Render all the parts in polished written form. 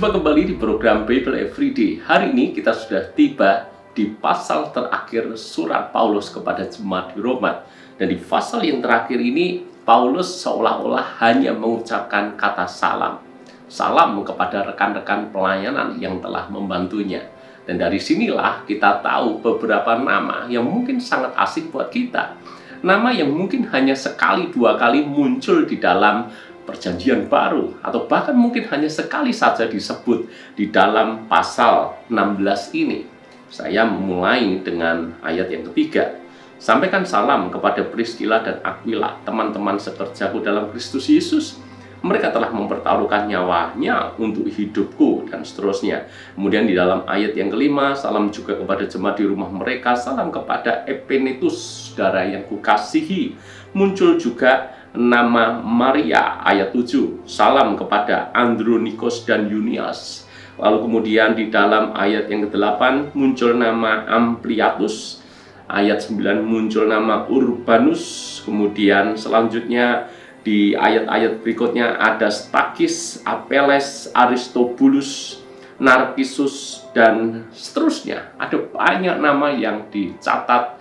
Jumpa kembali di program Bible Everyday. Hari ini kita sudah tiba di pasal terakhir surat Paulus kepada jemaat di Roma. Dan di pasal yang terakhir ini, Paulus seolah-olah hanya mengucapkan kata salam. Salam kepada rekan-rekan pelayanan yang telah membantunya. Dan dari sinilah kita tahu beberapa nama yang mungkin sangat asing buat kita. Nama yang mungkin hanya sekali dua kali muncul di dalam Perjanjian Baru, atau bahkan mungkin hanya sekali saja disebut di dalam pasal 16 ini. Saya memulai dengan ayat yang ketiga. Sampaikan salam kepada Priscilla dan Aquila, teman-teman sekerjaku dalam Kristus Yesus. Mereka telah mempertaruhkan nyawanya untuk hidupku, dan seterusnya. Kemudian di dalam ayat yang kelima, salam juga kepada jemaat di rumah mereka. Salam kepada Epenetus, saudara yang kukasihi. Muncul juga nama Maria, ayat 7. Salam kepada Andronikos dan Yunias. Lalu kemudian di dalam ayat yang ke-8 muncul nama Ampliatus. Ayat 9 muncul nama Urbanus. Kemudian selanjutnya di ayat-ayat berikutnya ada Stakis, Apeles, Aristobulus, Narkisus, dan seterusnya. Ada banyak nama yang dicatat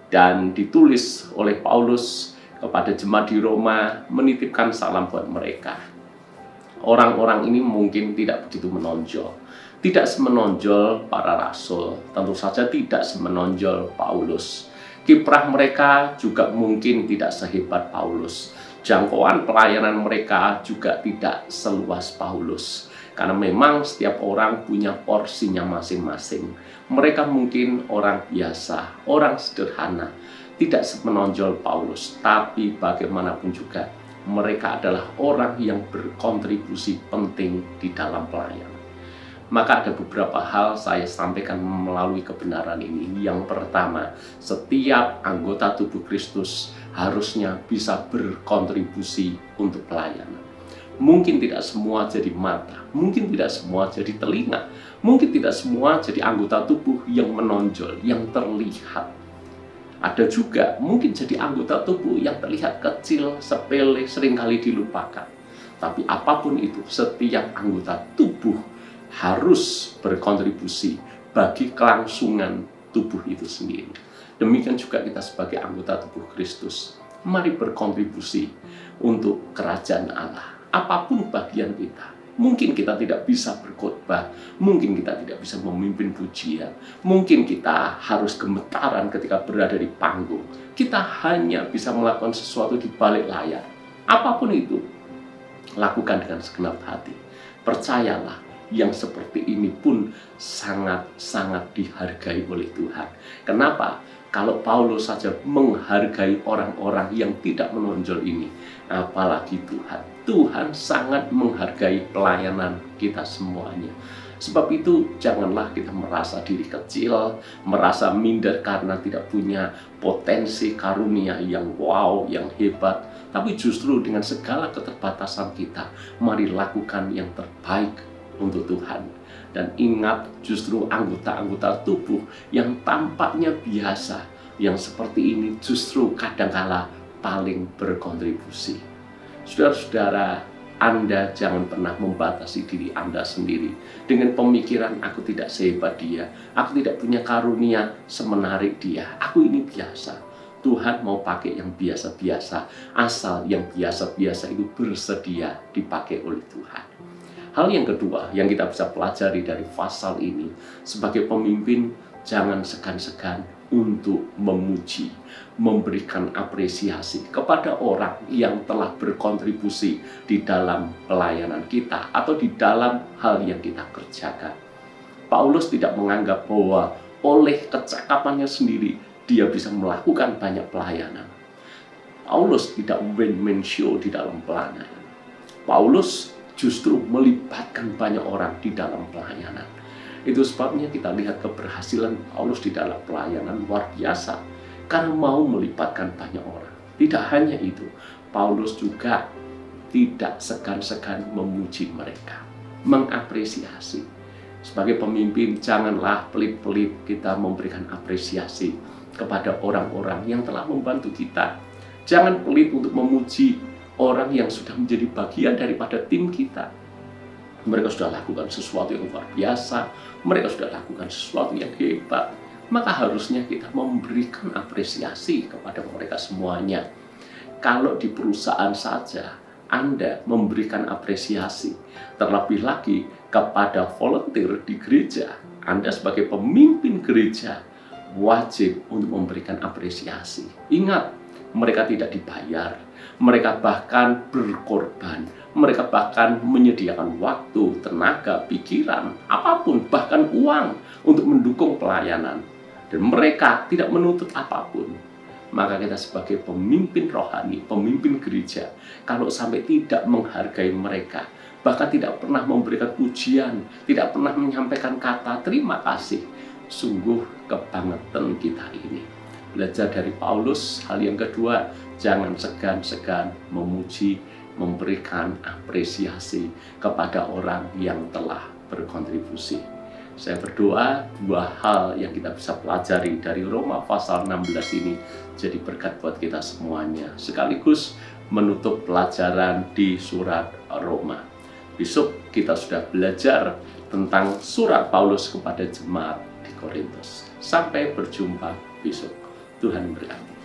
dan ditulis oleh Paulus kepada jemaat di Roma, menitipkan salam buat mereka. Orang-orang ini mungkin tidak begitu menonjol. Tidak semenonjol para rasul, tentu saja tidak semenonjol Paulus. Kiprah mereka juga mungkin tidak sehebat Paulus. Jangkauan pelayanan mereka juga tidak seluas Paulus. Karena memang setiap orang punya porsinya masing-masing. Mereka mungkin orang biasa, orang sederhana, tidak semenonjol Paulus, tapi bagaimanapun juga mereka adalah orang yang berkontribusi penting di dalam pelayanan. Maka ada beberapa hal saya sampaikan melalui kebenaran ini. Yang pertama, setiap anggota tubuh Kristus harusnya bisa berkontribusi untuk pelayanan. Mungkin tidak semua jadi mata, mungkin tidak semua jadi telinga, mungkin tidak semua jadi anggota tubuh yang menonjol, yang terlihat. Ada juga mungkin jadi anggota tubuh yang terlihat kecil, sepele, seringkali dilupakan. Tapi apapun itu, setiap anggota tubuh harus berkontribusi bagi kelangsungan tubuh itu sendiri. Demikian juga kita sebagai anggota tubuh Kristus. Mari berkontribusi untuk kerajaan Allah. Apapun bagian kita. Mungkin kita tidak bisa berkhotbah, mungkin kita tidak bisa memimpin pujian, mungkin kita harus gemetaran ketika berada di panggung. Kita hanya bisa melakukan sesuatu di balik layar. Apapun itu, lakukan dengan segenap hati. Percayalah, yang seperti ini pun sangat-sangat dihargai oleh Tuhan. Kenapa? Kalau Paulus saja menghargai orang-orang yang tidak menonjol ini, apalagi Tuhan. Tuhan sangat menghargai pelayanan kita semuanya. Sebab itu janganlah kita merasa diri kecil, merasa minder karena tidak punya potensi karunia yang wow, yang hebat. Tapi justru dengan segala keterbatasan kita, mari lakukan yang terbaik untuk Tuhan. Dan ingat, justru anggota-anggota tubuh yang tampaknya biasa, yang seperti ini justru kadangkala paling berkontribusi. Saudara-saudara, Anda jangan pernah membatasi diri Anda sendiri dengan pemikiran aku tidak sehebat dia, aku tidak punya karunia semenarik dia, aku ini biasa. Tuhan mau pakai yang biasa-biasa, asal yang biasa-biasa itu bersedia dipakai oleh Tuhan. Hal yang kedua yang kita bisa pelajari dari pasal ini, sebagai pemimpin jangan segan-segan untuk memuji, memberikan apresiasi kepada orang yang telah berkontribusi di dalam pelayanan kita atau di dalam hal yang kita kerjakan. Paulus tidak menganggap bahwa oleh kecakapannya sendiri dia bisa melakukan banyak pelayanan. Paulus tidak one-man show di dalam pelayanan. Paulus justru melibatkan banyak orang di dalam pelayanan. Itu sebabnya kita lihat keberhasilan Paulus di dalam pelayanan luar biasa. Karena mau melibatkan banyak orang. Tidak hanya itu, Paulus juga tidak segan-segan memuji mereka, mengapresiasi. Sebagai pemimpin, janganlah pelit-pelit kita memberikan apresiasi kepada orang-orang yang telah membantu kita. Jangan pelit untuk memuji orang yang sudah menjadi bagian daripada tim kita. Mereka sudah lakukan sesuatu yang luar biasa, mereka sudah lakukan sesuatu yang hebat. Maka harusnya kita memberikan apresiasi kepada mereka semuanya. Kalau di perusahaan saja Anda memberikan apresiasi, terlebih lagi kepada volunteer di gereja, Anda sebagai pemimpin gereja wajib untuk memberikan apresiasi. Ingat, mereka tidak dibayar, mereka bahkan berkorban, mereka bahkan menyediakan waktu, tenaga, pikiran, apapun, bahkan uang untuk mendukung pelayanan. Dan mereka tidak menuntut apapun. Maka kita sebagai pemimpin rohani, pemimpin gereja, kalau sampai tidak menghargai mereka, bahkan tidak pernah memberikan pujian, tidak pernah menyampaikan kata terima kasih, sungguh kebangetan kita ini. Belajar dari Paulus, hal yang kedua, jangan segan-segan memuji, memberikan apresiasi kepada orang yang telah berkontribusi. Saya berdoa dua hal yang kita bisa pelajari dari Roma pasal 16 ini jadi berkat buat kita semuanya, sekaligus menutup pelajaran di surat Roma. Besok kita sudah belajar tentang surat Paulus kepada jemaat di Korintus. Sampai berjumpa besok. Tuhan memberkati.